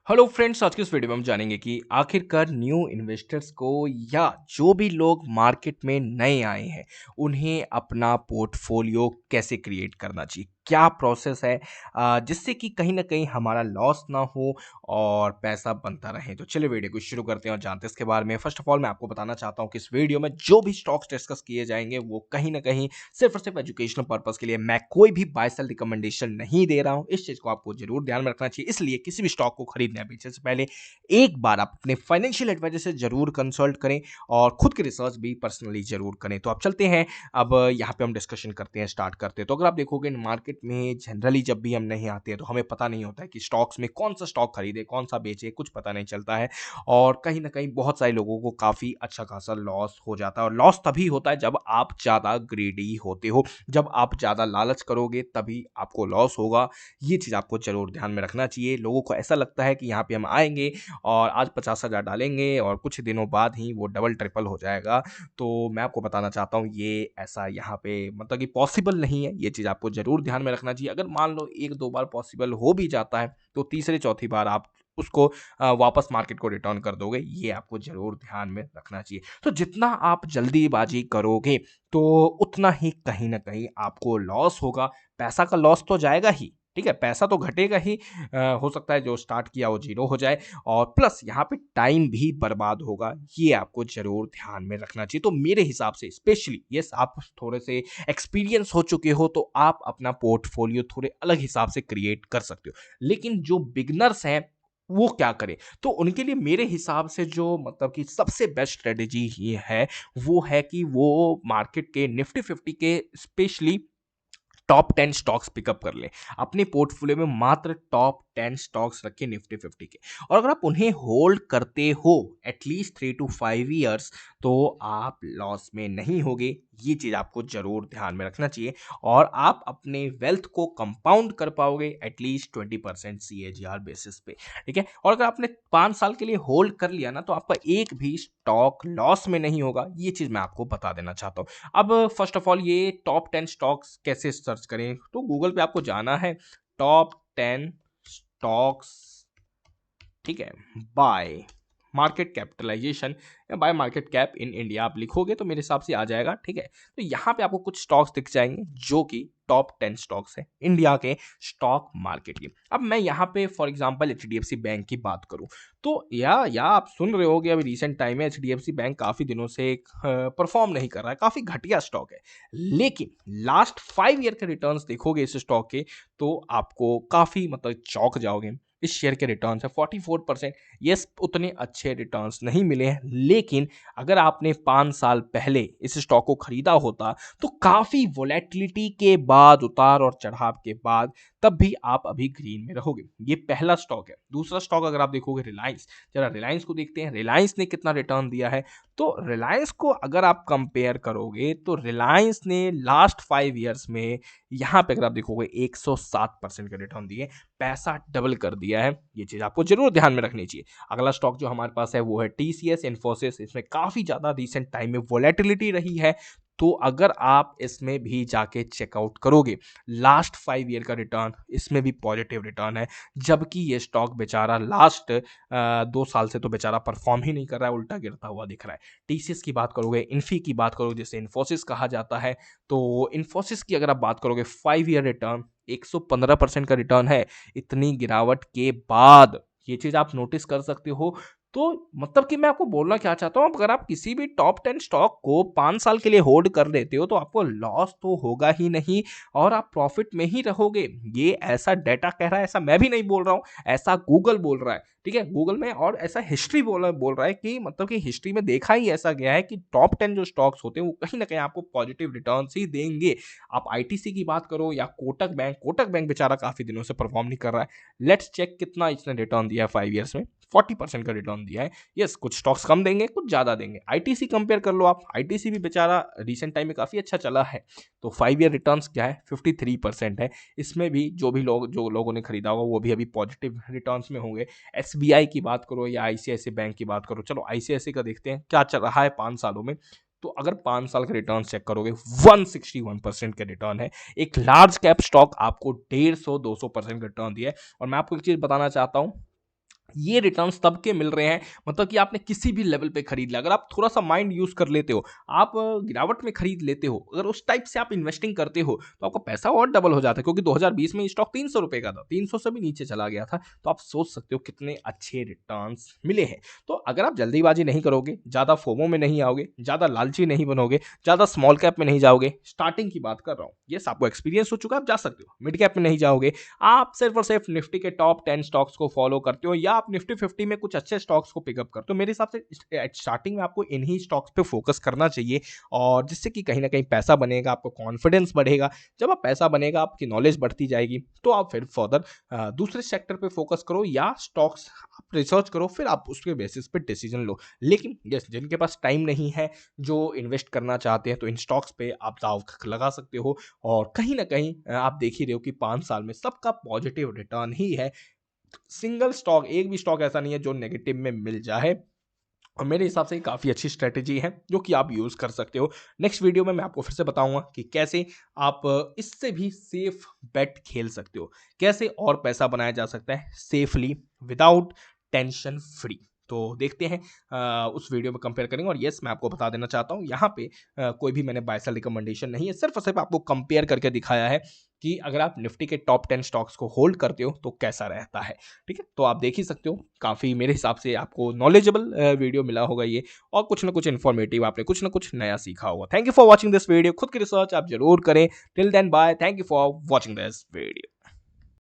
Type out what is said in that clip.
Hello friends, आज की इस वीडियो में हम जानेंगे कि आखिरकार न्यू इन्वेस्टर्स को या जो भी लोग मार्केट में नए आए हैं उन्हें अपना पोर्टफोलियो कैसे क्रिएट करना चाहिए। क्या प्रोसेस है जिससे कि कहीं ना कहीं हमारा लॉस ना हो और पैसा बनता रहे। तो चलिए वीडियो को शुरू करते हैं और जानते हैं इसके बारे में। फर्स्ट ऑफ ऑल मैं आपको बताना चाहता हूँ कि इस वीडियो में जो भी स्टॉक्स डिस्कस किए जाएंगे वो कहीं ना कहीं सिर्फ और सिर्फ एजुकेशनल पर्पस के लिए, मैं कोई भी बाय सेल रिकमेंडेशन नहीं दे रहा हूं। इस चीज को आपको जरूर ध्यान में रखना चाहिए। इसलिए किसी भी स्टॉक को खरीदने या बेचने से पहले एक बार आप अपने फाइनेंशियल एडवाइजर से जरूर कंसल्ट करें और खुद की रिसर्च भी पर्सनली जरूर करें। तो अब चलते हैं, अब यहाँ पे हम डिस्कशन करते हैं, स्टार्ट करते हैं। तो अगर आप देखोगे मार्केट में जनरली जब भी हम नहीं आते हैं तो हमें पता नहीं होता है कि स्टॉक्स में कौन सा स्टॉक खरीदे कौन सा बेचे, कुछ पता नहीं चलता है। और कहीं ना कहीं बहुत सारे लोगों को काफी अच्छा खासा लॉस हो जाता है। और लॉस तभी होता है जब आप ज्यादा ग्रीडी होते हो, जब आप ज़्यादा लालच करोगे तभी आपको लॉस होगा। ये चीज़ आपको ज़रूर ध्यान में रखना चाहिए। लोगों को ऐसा लगता है कि यहाँ पे हम आएँगे और आज 50,000 डालेंगे और कुछ दिनों बाद ही वो डबल ट्रिपल हो जाएगा। तो मैं आपको बताना चाहता हूँ ये ऐसा यहाँ पे मतलब कि पॉसिबल नहीं है। ये चीज़ आपको ज़रूर ध्यान में रखना चाहिए। अगर मान लो 1-2 बार पॉसिबल हो भी जाता है तो तीसरे चौथी बार आप उसको वापस मार्केट को रिटर्न कर दोगे। ये आपको ज़रूर ध्यान में रखना चाहिए। तो जितना आप जल्दीबाजी करोगे तो उतना ही कहीं न कहीं आपको लॉस होगा। पैसा का लॉस तो जाएगा ही, ठीक है? पैसा तो घटेगा ही। हो सकता है जो स्टार्ट किया वो ज़ीरो हो जाए और प्लस यहाँ पे टाइम भी बर्बाद होगा। ये आपको ज़रूर ध्यान में रखना चाहिए। तो मेरे हिसाब से स्पेशली येस, आप थोड़े से एक्सपीरियंस हो चुके हो तो आप अपना पोर्टफोलियो थोड़े अलग हिसाब से क्रिएट कर सकते हो। लेकिन जो बिगिनर्स हैं वो क्या करें? तो उनके लिए मेरे हिसाब से जो मतलब कि सबसे बेस्ट स्ट्रेटजी ये है वो है कि वो मार्केट के निफ्टी 50 के स्पेशली टॉप 10 स्टॉक्स पिकअप कर लें। अपने पोर्टफोलियो में मात्र टॉप 10 स्टॉक्स रखें निफ्टी 50 के। और अगर आप उन्हें होल्ड करते हो एटलीस्ट 3 टू 5 ईयर्स तो आप लॉस में नहीं होगे। ये चीज़ आपको ज़रूर ध्यान में रखना चाहिए और आप अपने वेल्थ को कंपाउंड कर पाओगे एटलीस्ट 20% सीएजीआर बेसिस पे, ठीक है? और अगर आपने 5 साल के लिए होल्ड कर लिया ना तो आपका एक भी स्टॉक लॉस में नहीं होगा। ये चीज़ मैं आपको बता देना चाहता हूँ। अब फर्स्ट ऑफ ऑल ये टॉप 10 स्टॉक्स कैसे सर्च करें? तो गूगल पे आपको जाना है, टॉप 10 स्टॉक्स, ठीक है, बाय मार्केट कैपिटलाइजेशन या bye market cap in India आप लिखोगे तो मेरे हिसाब से आ जाएगा, ठीक है? तो यहाँ पे आपको कुछ स्टॉक्स दिख जाएंगे जो कि टॉप 10 स्टॉक्स है इंडिया के स्टॉक मार्केट के। अब मैं यहाँ पे फॉर एग्जांपल एचडीएफसी बैंक की बात करूँ तो या आप सुन रहे होगे अभी रिसेंट टाइम में एचडीएफसी बैंक काफी दिनों से परफॉर्म नहीं कर रहा है, काफी घटिया स्टॉक है। लेकिन लास्ट 5 ईयर के रिटर्न्स देखोगे इस स्टॉक के तो आपको काफी मतलब चौंक जाओगे। इस शेयर के रिटर्न्स है 44%। यस, उतने अच्छे रिटर्न्स नहीं मिले हैं, लेकिन अगर आपने 5 साल पहले इस स्टॉक को खरीदा होता तो काफी वोलेटिलिटी के बाद, उतार और चढ़ाव के बाद, तब भी आप अभी ग्रीन में रहोगे। ये पहला स्टॉक है। दूसरा स्टॉक अगर आप देखोगे रिलायंस, जरा रिलायंस को देखते हैं रिलायंस ने कितना रिटर्न दिया है। तो रिलायंस को अगर आप कंपेयर करोगे तो रिलायंस ने लास्ट 5 ईयर्स में यहाँ पे अगर आप देखोगे 107% का रिटर्न दिए, पैसा डबल कर दिया है। ये चीज आपको जरूर ध्यान में रखनी चाहिए। अगला स्टॉक जो हमारे पास है वो है टीसीएस इन्फोसिस। इसमें काफी ज्यादा रिसेंट टाइम में वोलेटिलिटी रही है। तो अगर आप इसमें भी जाके चेकआउट करोगे लास्ट 5 ईयर का रिटर्न, इसमें भी पॉजिटिव रिटर्न है। जबकि ये स्टॉक बेचारा लास्ट 2 साल से तो बेचारा परफॉर्म ही नहीं कर रहा है, उल्टा गिरता हुआ दिख रहा है। टीसीएस की बात करोगे, इन्फी की बात करोगे जिसे इन्फोसिस कहा जाता है, तो इन्फोसिस की अगर आप बात करोगे 5 ईयर रिटर्न 115% का रिटर्न है। इतनी गिरावट के बाद ये चीज आप नोटिस कर सकते हो। तो मतलब कि मैं आपको बोलना क्या चाहता हूँ, अगर आप किसी भी टॉप 10 स्टॉक को 5 साल के लिए होल्ड कर लेते हो तो आपको लॉस तो होगा ही नहीं और आप प्रॉफिट में ही रहोगे। ये ऐसा डेटा कह रहा है, ऐसा मैं भी नहीं बोल रहा हूँ, ऐसा गूगल बोल रहा है, ठीक है? गूगल में और ऐसा हिस्ट्री बोल रहा है कि मतलब कि हिस्ट्री में देखा ही ऐसा गया है कि टॉप 10 जो स्टॉक्स होते हैं वो कहीं ना कहीं आपको पॉजिटिव रिटर्न ही देंगे। आप आईटीसी की बात करो या कोटक बैंक बेचारा काफी दिनों से परफॉर्म नहीं कर रहा है। लेट्स चेक कितना इसने रिटर्न दिया है 5 ईयर्स में। 40% का रिटर्न दिया है। यस, कुछ स्टॉक्स कम देंगे कुछ ज्यादा देंगे। आईटीसी कंपेयर कर लो आप, आईटीसी भी बेचारा रिसेंट टाइम में काफी अच्छा चला है। तो 5 ईयर रिटर्न्स क्या है, 53% है। इसमें भी जो लोगों ने खरीदा होगा वो भी अभी पॉजिटिव रिटर्न्स में होंगे। एसबीआई की बात करो या आईसीआईसीआई बैंक की बात करो, चलो आईसीआईसीआई का देखते हैं क्या चल रहा है 5 सालों में। तो अगर 5 साल के रिटर्न चेक करोगे 161% के रिटर्न है। एक लार्ज कैप स्टॉक आपको 150-200% का रिटर्न दिया है। और मैं आपको एक चीज बताना चाहता हूँ, ये रिटर्न्स तब के मिल रहे हैं मतलब कि आपने किसी भी लेवल पे खरीद लिया। अगर आप थोड़ा-सा माइंड यूज़ कर लेते हो, आप गिरावट में खरीद लेते हो, अगर उस टाइप से आप इन्वेस्टिंग करते हो, तो आपका पैसा और डबल हो जाता है क्योंकि 2020 में स्टॉक ₹300 का था, 300 से भी नीचे चला गया था। तो आप सोच सकते हो कितने अच्छे रिटर्न्स मिले हैं। तो अगर आप जल्दीबाजी नहीं करोगे, ज़्यादा फोमो में नहीं आओगे, ज़्यादा लालची नहीं बनोगे, ज़्यादा स्मॉल कैप में नहीं जाओगे, स्टार्टिंग की बात कर रहा हूँ। येस, आपको एक्सपीरियंस हो चुका है, आप जा सकते हो। मिड कैप में नहीं जाओगे, आप सिर्फ और सिर्फ निफ्टी के टॉप 10 स्टॉक्स को फॉलो करते हो या आप निफ्टी 50 में कुछ अच्छे स्टॉक्स को पिकअप करते हो, मेरे हिसाब से स्टार्टिंग में आपको इन्हीं स्टॉक्स पे फोकस करना चाहिए और जिससे कि कहीं ना कहीं पैसा बनेगा, आपको कॉन्फिडेंस बढ़ेगा। जब आप पैसा बनेगा, आपकी नॉलेज बढ़ती जाएगी, तो आप फिर फर्दर दूसरे सेक्टर पे फोकस करो या स्टॉक्स आप रिसर्च करो, फिर आप उसके बेसिस पे डिसीजन लो। लेकिन यस, जिनके पास टाइम नहीं है, जो इन्वेस्ट करना चाहते हैं, तो इन स्टॉक्स पे आप दाव लगा सकते हो और कहीं न कहीं आप देख ही रहे हो कि 5 साल में सबका पॉजिटिव रिटर्न ही है। सिंगल स्टॉक, एक भी स्टॉक ऐसा नहीं है जो नेगेटिव में मिल जाए और मेरे हिसाब से ये काफ़ी अच्छी स्ट्रैटेजी है जो कि आप यूज़ कर सकते हो। नेक्स्ट वीडियो में मैं आपको फिर से बताऊँगा कि कैसे आप इससे भी सेफ बेट खेल सकते हो। कैसे और पैसा बनाया जा सकता है सेफली विदाउट टेंशन फ्री। तो देखते हैं उस वीडियो में कंपेयर करेंगे और येस, मैं आपको बता देना चाहता हूँ यहाँ पे कोई भी मैंने बाय सेल रिकमेंडेशन नहीं है, सिर्फ और सिर्फ आपको कंपेयर करके दिखाया है कि अगर आप निफ्टी के टॉप 10 स्टॉक्स को होल्ड करते हो तो कैसा रहता है। ठीक है? तो आप देख ही सकते हो, काफ़ी मेरे हिसाब से आपको नॉलेजेबल वीडियो मिला होगा ये और कुछ ना कुछ इन्फॉर्मेटिव आपने कुछ ना कुछ नया सीखा होगा। Thank you for watching this video. खुद की रिसर्च आप ज़रूर करें। Till then bye. Thank you for watching this video.